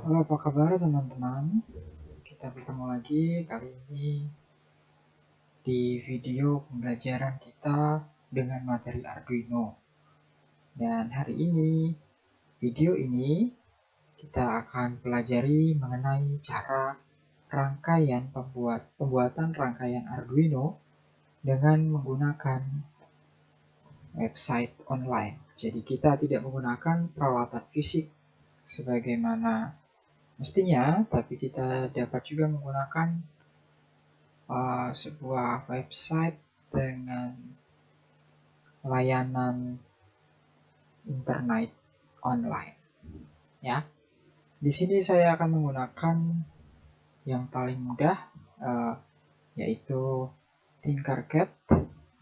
Halo, apa kabar teman-teman? Kita bertemu lagi kali ini di video pembelajaran kita dengan materi Arduino. Dan hari ini, video ini kita akan pelajari mengenai cara pembuatan rangkaian Arduino dengan menggunakan website online. Jadi kita tidak menggunakan peralatan fisik sebagaimana mestinya, tapi kita dapat juga menggunakan sebuah website dengan layanan internet online. Ya, di sini saya akan menggunakan yang paling mudah, yaitu Tinkercad.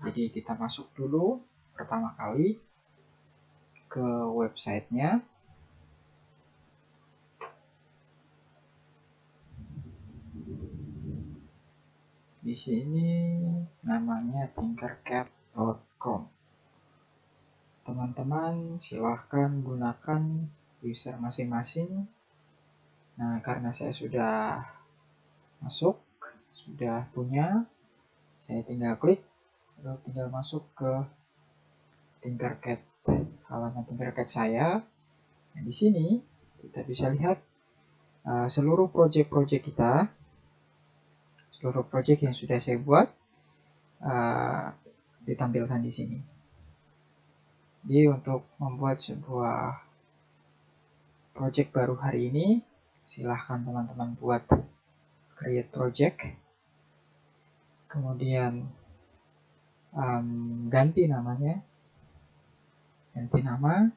Jadi kita masuk dulu pertama kali ke websitenya. Di sini namanya tinkercad.com. Teman-teman silahkan gunakan user masing-masing. Nah, karena saya sudah masuk, sudah punya, saya tinggal klik, lalu tinggal masuk ke Tinkercad, halaman Tinkercad saya. Nah, di sini kita bisa lihat seluruh project-project kita, seluruh project yang sudah saya buat ditampilkan di sini. Jadi untuk membuat sebuah project baru hari ini, silahkan teman-teman buat create project, kemudian ganti namanya, ganti nama,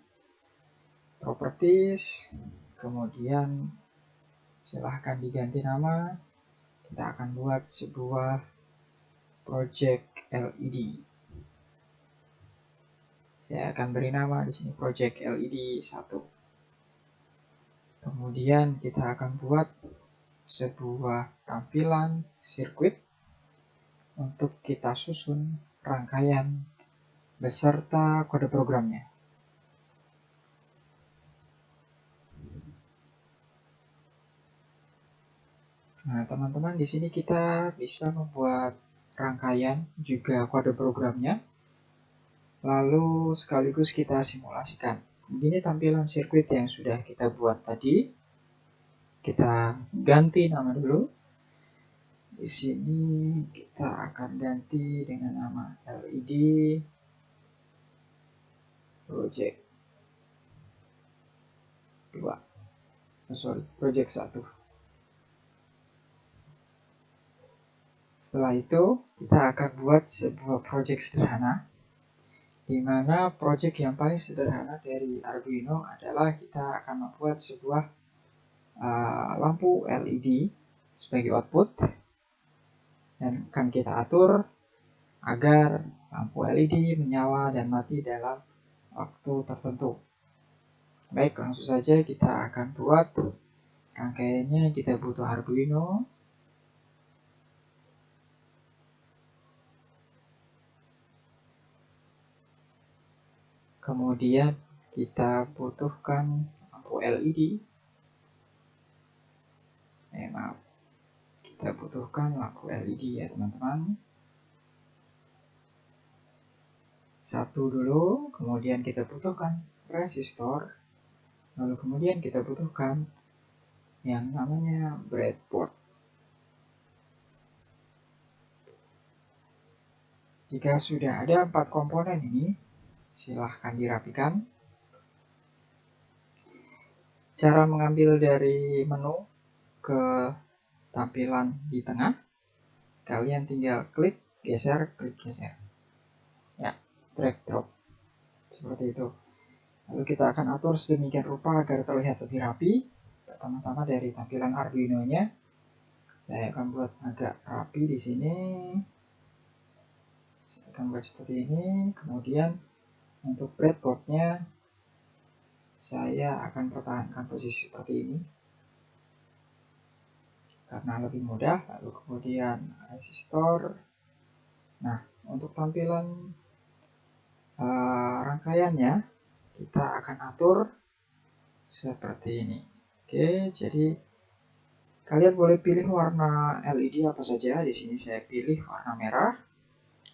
properties, kemudian silahkan diganti nama. Kita akan buat sebuah project LED. Saya akan beri nama di sini project LED 1. Kemudian kita akan buat sebuah tampilan sirkuit untuk kita susun rangkaian beserta kode programnya. Nah, teman-teman, di sini kita bisa membuat rangkaian juga kode programnya, lalu sekaligus kita simulasikan. Begini tampilan sirkuit yang sudah kita buat tadi. Kita ganti nama dulu. Di sini kita akan ganti dengan nama LED Project 1. Setelah itu, kita akan buat sebuah project sederhana, di mana project yang paling sederhana dari Arduino adalah kita akan membuat sebuah lampu LED sebagai output, dan akan kita atur agar lampu LED menyala dan mati dalam waktu tertentu. Baik, langsung saja kita akan buat rangkaiannya. Kita butuh Arduino. Kemudian kita butuhkan lampu LED. Kita butuhkan lampu LED ya teman-teman. Satu dulu, kemudian kita butuhkan resistor, lalu kemudian kita butuhkan yang namanya breadboard. Jika sudah ada 4 komponen ini, silahkan dirapikan. Cara mengambil dari menu ke tampilan di tengah, kalian tinggal klik geser, ya, drag drop seperti itu. Lalu kita akan atur sedemikian rupa agar terlihat lebih rapi. Pertama-tama dari tampilan Arduino-nya, saya akan buat agak rapi di sini. Saya akan buat seperti ini. Kemudian untuk breadboard-nya, saya akan pertahankan posisi seperti ini karena lebih mudah. Lalu kemudian resistor. Nah, untuk tampilan rangkaiannya kita akan atur seperti ini. Oke, jadi kalian boleh pilih warna LED apa saja. Di sini saya pilih warna merah.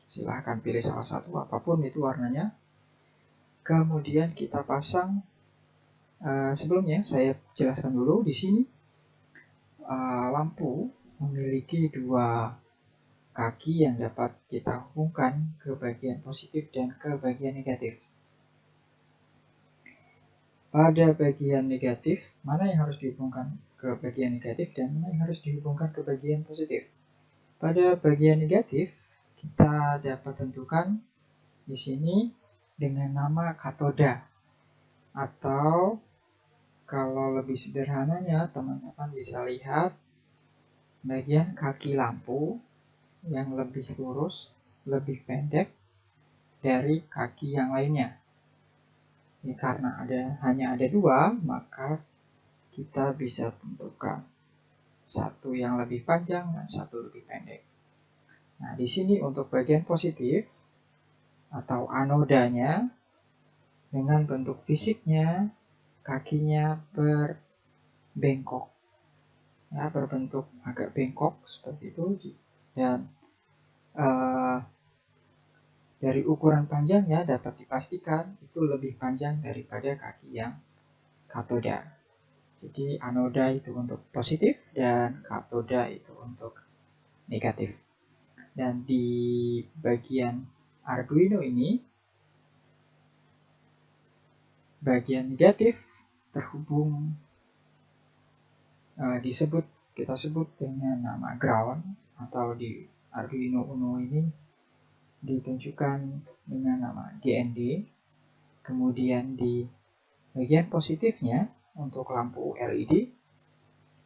Silahkan pilih salah satu apapun itu warnanya. Kemudian kita pasang. Sebelumnya saya jelaskan dulu di sini lampu memiliki dua kaki yang dapat kita hubungkan ke bagian positif dan ke bagian negatif. Pada bagian negatif, mana yang harus dihubungkan ke bagian negatif dan mana yang harus dihubungkan ke bagian positif. Pada bagian negatif, kita dapat tentukan di sini dengan nama katoda, atau kalau lebih sederhananya teman-teman bisa lihat bagian kaki lampu yang lebih lurus, lebih pendek dari kaki yang lainnya. Ya, karena hanya ada dua, maka kita bisa tentukan satu yang lebih panjang dan satu lebih pendek. Nah, di sini untuk bagian positif atau anodanya dengan bentuk fisiknya kakinya berbengkok, ya, berbentuk agak bengkok seperti itu, dan dari ukuran panjangnya dapat dipastikan itu lebih panjang daripada kaki yang katoda. Jadi anoda itu untuk positif dan katoda itu untuk negatif. Dan di bagian Arduino ini, bagian negatif terhubung kita sebut dengan nama ground, atau di Arduino Uno ini ditunjukkan dengan nama GND. Kemudian di bagian positifnya untuk lampu LED,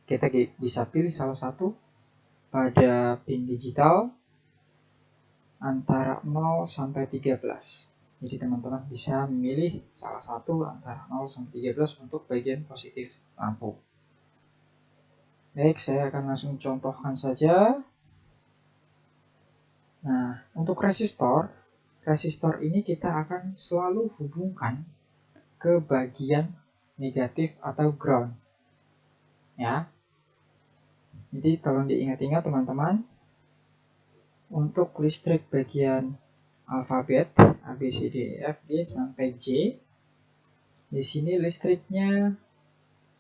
kita bisa pilih salah satu pada pin digital antara 0 sampai 13. Jadi teman-teman bisa memilih salah satu antara 0 sampai 13 untuk bagian positif lampu. Baik, saya akan langsung contohkan saja. Nah, untuk resistor ini kita akan selalu hubungkan ke bagian negatif atau ground. Ya. Jadi tolong diingat-ingat teman-teman. Untuk listrik bagian alfabet A, B, C, D, E, F, G sampai J, di sini listriknya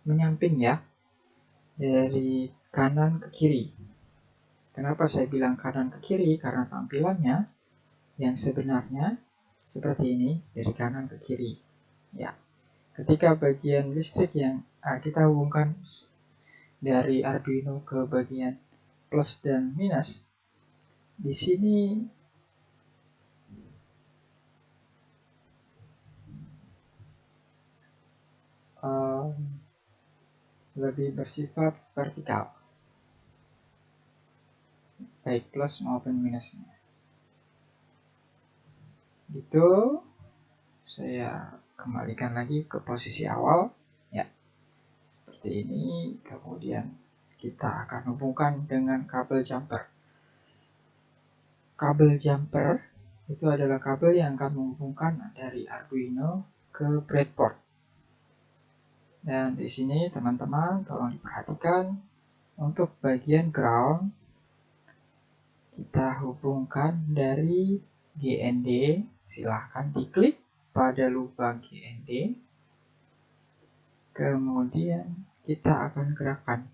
menyamping ya, dari kanan ke kiri. Kenapa saya bilang kanan ke kiri? Karena tampilannya yang sebenarnya seperti ini, dari kanan ke kiri. Ya, ketika bagian listrik yang kita hubungkan dari Arduino ke bagian plus dan minus, di sini lebih bersifat vertikal, baik plus maupun minusnya. Gitu, saya kembalikan lagi ke posisi awal, ya, seperti ini. Kemudian kita akan hubungkan dengan kabel jumper. Kabel jumper itu adalah kabel yang akan menghubungkan dari Arduino ke breadboard. Dan di sini teman-teman tolong diperhatikan, untuk bagian ground kita hubungkan dari GND. Silahkan diklik pada lubang GND. Kemudian kita akan gerakkan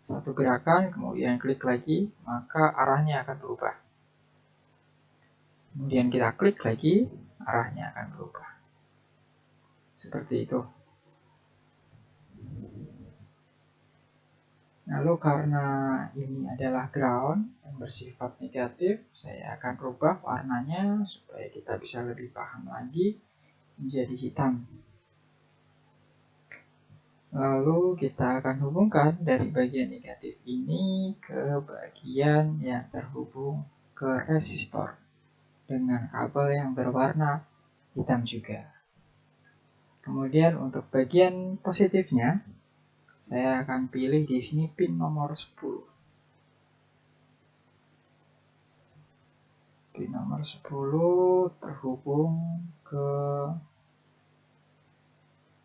satu gerakan, kemudian klik lagi, maka arahnya akan berubah. Kemudian kita klik lagi, arahnya akan berubah. Seperti itu. Lalu karena ini adalah ground yang bersifat negatif, saya akan rubah warnanya supaya kita bisa lebih paham lagi, menjadi hitam. Lalu kita akan hubungkan dari bagian negatif ini ke bagian yang terhubung ke resistor dengan kabel yang berwarna hitam juga. Kemudian untuk bagian positifnya, saya akan pilih di sini pin nomor 10. Pin nomor 10 terhubung ke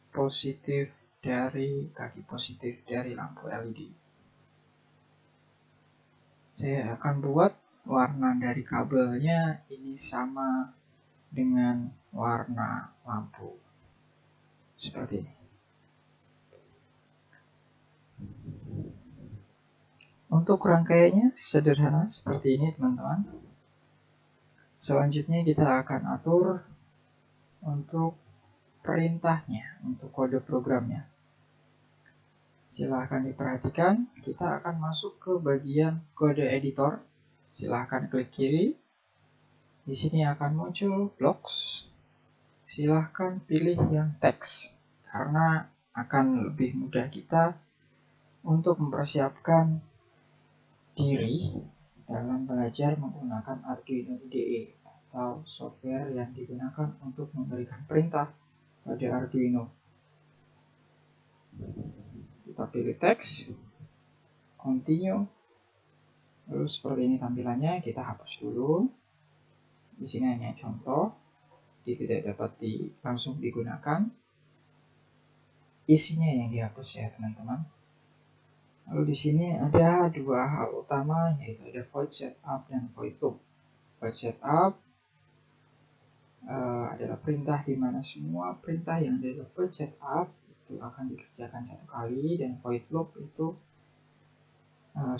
positif dari kaki positif dari lampu LED. Saya akan buat warna dari kabelnya ini sama dengan warna lampu. Seperti ini. Untuk rangkaiannya sederhana seperti ini, teman-teman. Selanjutnya kita akan atur untuk perintahnya, untuk kode programnya. Silahkan diperhatikan, kita akan masuk ke bagian kode editor. Silahkan klik kiri. Di sini akan muncul blocks. Silahkan pilih yang teks, karena akan lebih mudah kita untuk mempersiapkan diri dalam belajar menggunakan Arduino IDE atau software yang digunakan untuk memberikan perintah pada Arduino. Kita pilih teks, continue, lalu seperti ini tampilannya. Kita hapus dulu. Di sini hanya contoh, jadi tidak dapat langsung digunakan. Isinya yang dihapus ya teman-teman. Lalu di sini ada dua hal utama, yaitu ada void setup dan void loop. Void setup adalah perintah di mana semua perintah yang ada di void setup itu akan dikerjakan satu kali, dan void loop itu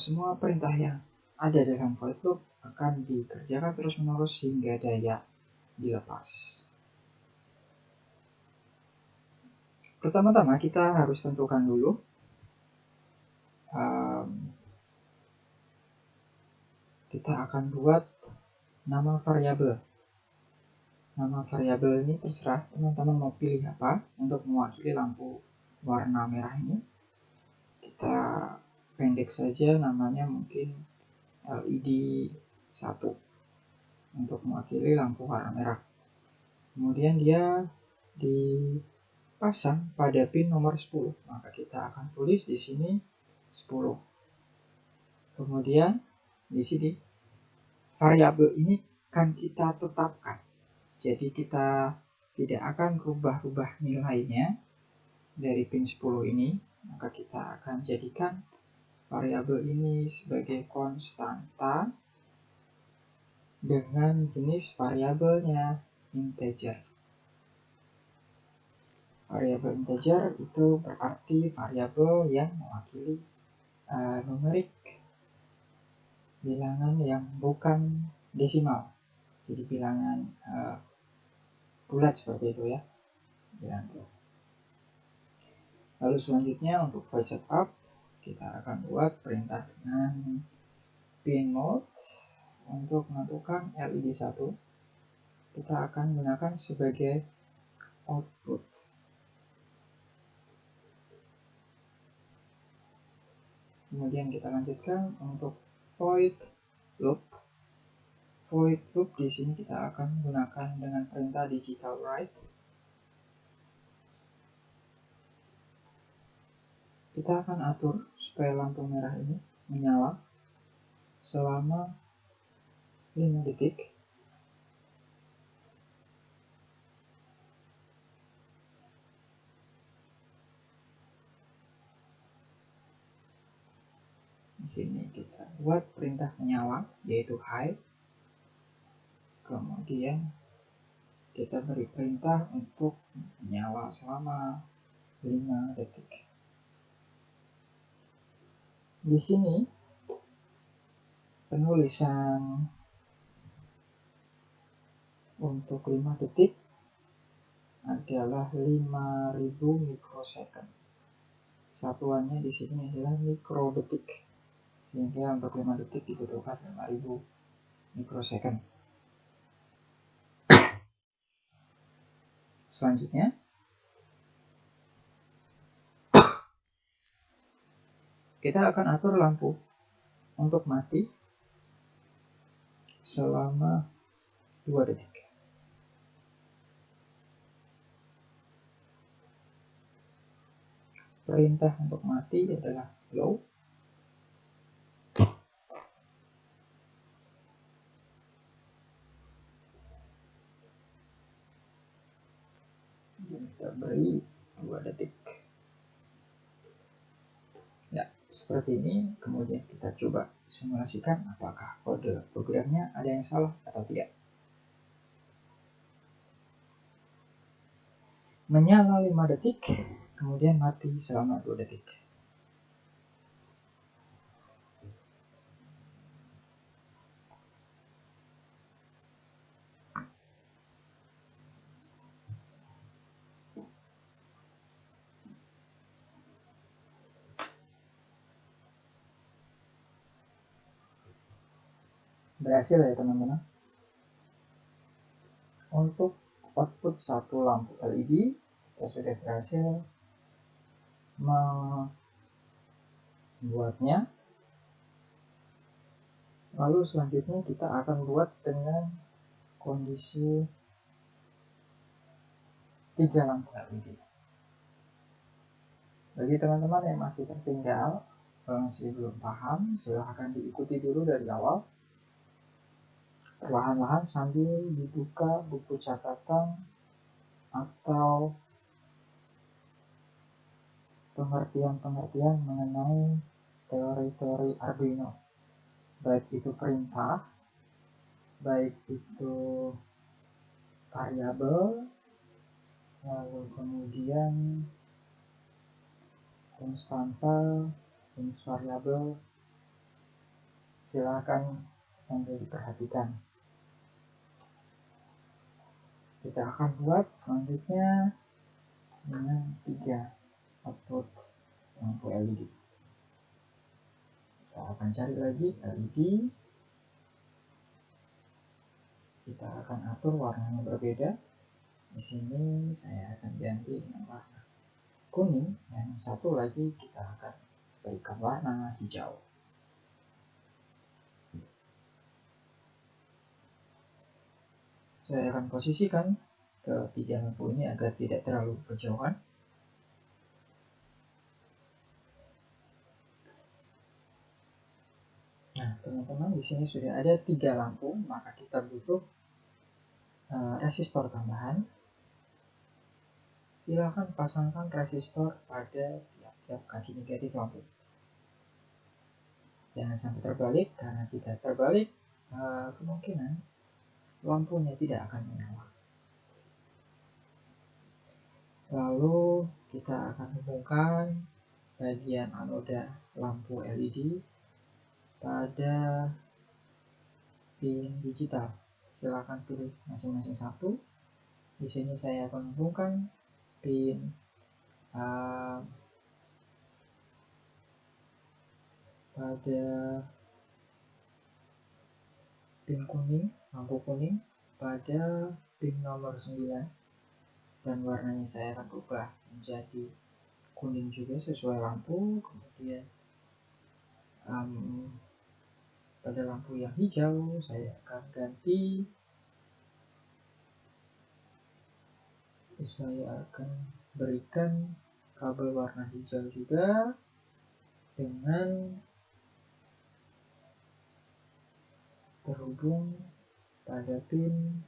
semua perintah yang ada dalam void loop akan dikerjakan terus-menerus hingga daya dilepas. Pertama-tama kita harus tentukan dulu kita akan buat nama variabel. Nama variabel ini terserah teman-teman mau pilih apa untuk mewakili lampu warna merah ini. Kita pendek saja namanya, mungkin LED 1 untuk mewakili lampu warna merah. Kemudian dia dipasang pada pin nomor 10, maka kita akan tulis di sini 10. Kemudian di sini variabel ini kan kita tetapkan, jadi kita tidak akan rubah-rubah nilainya dari pin 10 ini, maka kita akan jadikan variabel ini sebagai konstanta dengan jenis variabelnya integer. Variabel integer itu berarti variabel yang mewakili numerik, bilangan yang bukan desimal, jadi bilangan bulat seperti itu ya. Lalu selanjutnya untuk void setup kita akan buat perintah dengan pin mode untuk menentukan LED 1. Kita akan gunakan sebagai output. Kemudian kita lanjutkan untuk void loop. Void loop di sini kita akan gunakan dengan perintah digital write. Kita akan atur supaya lampu merah ini menyala selama 5 detik. Di sini kita buat perintah menyala yaitu high. Kemudian kita beri perintah untuk menyala selama 5 detik. Di sini penulisan untuk 5 detik adalah 5000 mikrosecond. Satuannya di sini adalah mikrodetik, sehingga untuk 5 detik dibutuhkan 5000 mikrosecond. Selanjutnya kita akan atur lampu untuk mati selama 2 detik. Perintah untuk mati adalah low. Kita beri 2 detik. seperti ini. Kemudian kita coba simulasikan apakah kode programnya ada yang salah atau tidak. Menyala 5 detik, kemudian mati selama 2 detik. Berhasil ya teman-teman. Untuk output satu lampu LED, kita sudah berhasil membuatnya. Lalu selanjutnya kita akan buat dengan kondisi 3 lampu LED. Bagi teman-teman yang masih tertinggal, masih belum paham, silahkan diikuti dulu dari awal. Perlahan-lahan sambil dibuka buku catatan atau pengertian-pengertian mengenai teori-teori Arduino. Baik itu perintah, baik itu variabel, lalu kemudian konstanta, jenis variabel, silakan sambil diperhatikan. Kita akan buat selanjutnya dengan 3 output lampu LED. Kita akan cari lagi LED. Kita akan atur warnanya berbeda. Di sini saya akan ganti dengan warna kuning, dan satu lagi kita akan berikan warna hijau. Saya akan posisikan ketiga lampu ini agar tidak terlalu berjauhan. Nah, teman-teman, di sini sudah ada 3 lampu, maka kita butuh resistor tambahan. Silakan pasangkan resistor pada tiap-tiap kaki negatif lampu. Jangan sampai terbalik, karena jika terbalik, kemungkinan lampunya tidak akan menyala. Lalu kita akan hubungkan bagian anoda lampu LED pada pin digital. Silakan pilih masing-masing satu. Di sini saya akan hubungkan pin pada pin kuning, lampu kuning pada pin nomor 9, dan warnanya saya akan ubah menjadi kuning juga sesuai lampu. Kemudian pada lampu yang hijau saya akan ganti, saya akan berikan kabel warna hijau juga dengan terhubung pada pin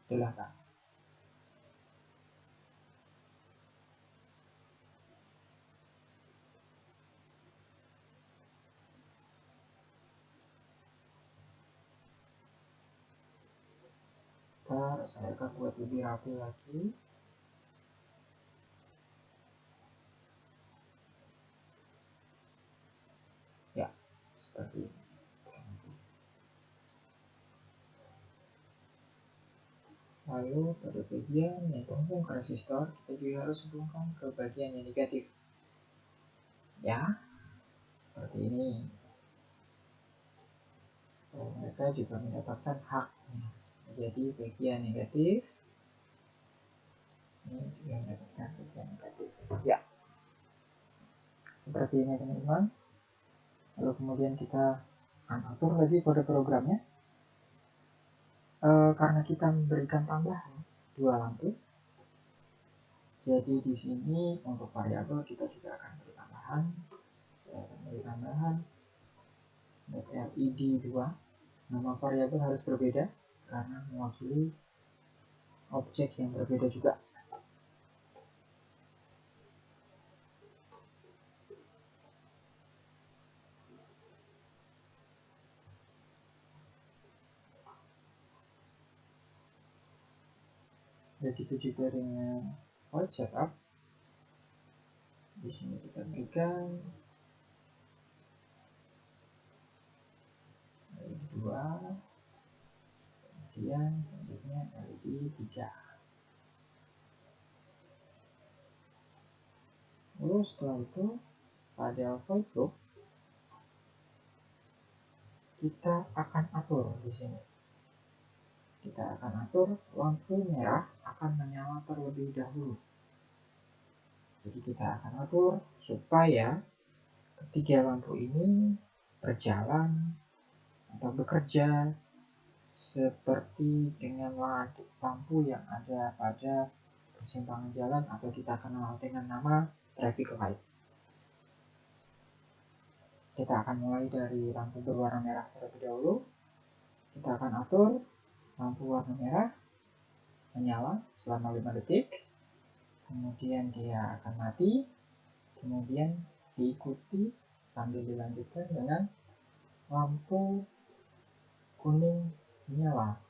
belakang. Saya akan buat lebih rapi lagi. Ya, seperti ini. Lalu pada bagian yang terhubung ke resistor, kita juga harus hubungkan ke bagian yang negatif. Ya, seperti ini. Dan mereka juga mendapatkan haknya. Jadi bagian negatif, ini juga mendapatkan bagian negatif. Ya, seperti ini teman-teman. Lalu kemudian kita akan atur lagi kode programnya. Karena kita memberikan tambahan 2 lampu, jadi di sini untuk variabel kita juga akan beri tambahan. Saya akan beri tambahan LED 2. Nama variabel harus berbeda karena mewakili objek yang berbeda juga. Begitu juga dengan void setup. Di sini kita berikan LED 2, kemudian selanjutnya LED 3. Lalu setelah itu pada void loop kita akan atur di sini. Kita akan atur lampu merah akan menyala terlebih dahulu. Jadi kita akan atur supaya ketiga lampu ini berjalan atau bekerja seperti dengan lampu yang ada pada persimpangan jalan atau kita kenal dengan nama traffic light. Kita akan mulai dari lampu berwarna merah terlebih dahulu. Kita akan atur lampu warna merah menyala selama 5 detik, kemudian dia akan mati, kemudian diikuti sambil dilanjutkan dengan lampu kuning menyala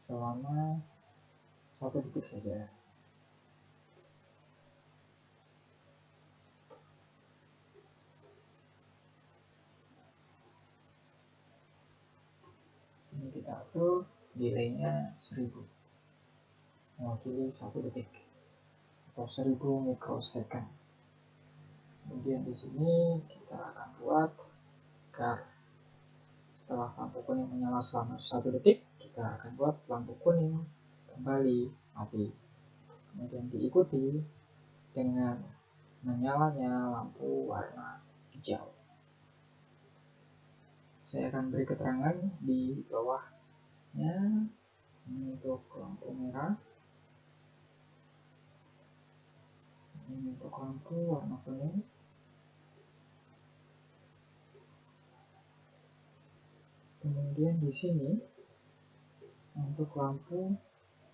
selama 1 detik saja. Ini kita atur delaynya 1000, mewakili 1 detik atau 1000 mikrosecond. Kemudian di sini kita akan buat agar setelah lampu kuning menyala selama 1 detik, kita akan buat lampu kuning kembali mati. Kemudian diikuti dengan menyalanya lampu warna hijau. Saya akan beri keterangan di bawahnya. Ini untuk lampu merah, ini untuk lampu warna kuning. Kemudian di sini untuk lampu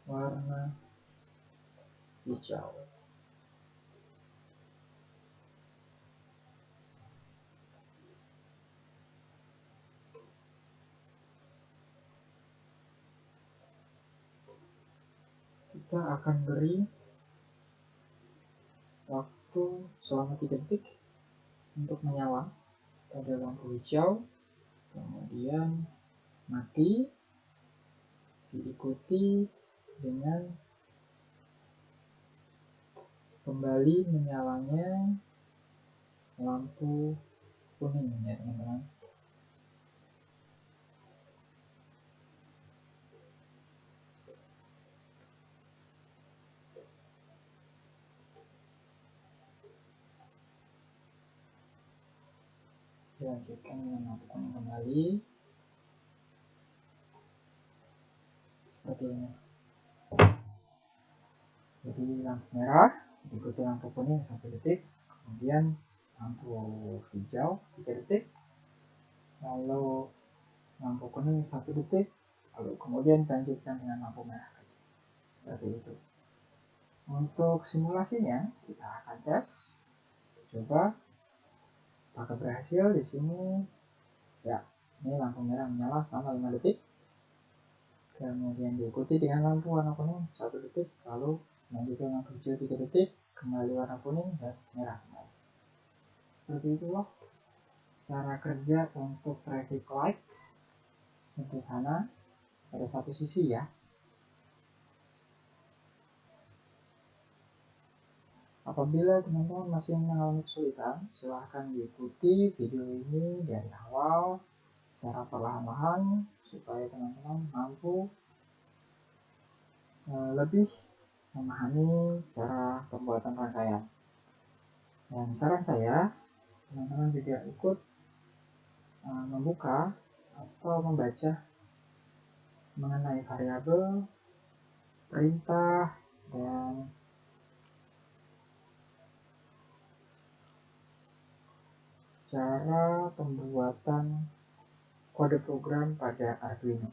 warna hijau. Kita akan beri waktu selama 3 detik untuk menyala pada lampu hijau, kemudian mati, diikuti dengan kembali menyalanya lampu kuning ya teman-teman. Dilanjutkan dengan lampu kuning kembali seperti ini. Jadi lampu merah diikuti lampu kuning 1 detik, kemudian lampu hijau 3 detik, lalu lampu kuning 1 detik, lalu kemudian dilanjutkan dengan lampu merah seperti itu. Untuk simulasinya kita akan tes, coba apakah berhasil. Di sini ya, ini lampu merah menyala selama 5 detik, kemudian diikuti dengan lampu warna kuning 1 detik, lalu melanjutkan lampu hijau 3 detik, kembali warna kuning dan merah kembali. Seperti itulah cara kerja untuk traffic light, sederhana pada satu sisi ya. Apabila teman-teman masih mengalami kesulitan, silahkan diikuti video ini dari awal secara perlahan-lahan supaya teman-teman mampu lebih memahami cara pembuatan rangkaian. Dan saran saya, teman-teman juga ikut membuka atau membaca mengenai variabel, perintah, dan cara pembuatan kode program pada Arduino.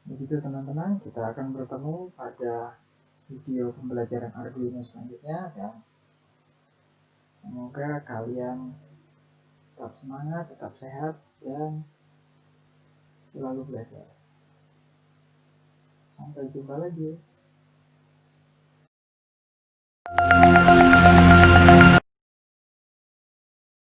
Begitu teman-teman, kita akan bertemu pada video pembelajaran Arduino selanjutnya, dan semoga kalian tetap semangat, tetap sehat, dan selalu belajar. Sampai jumpa lagi.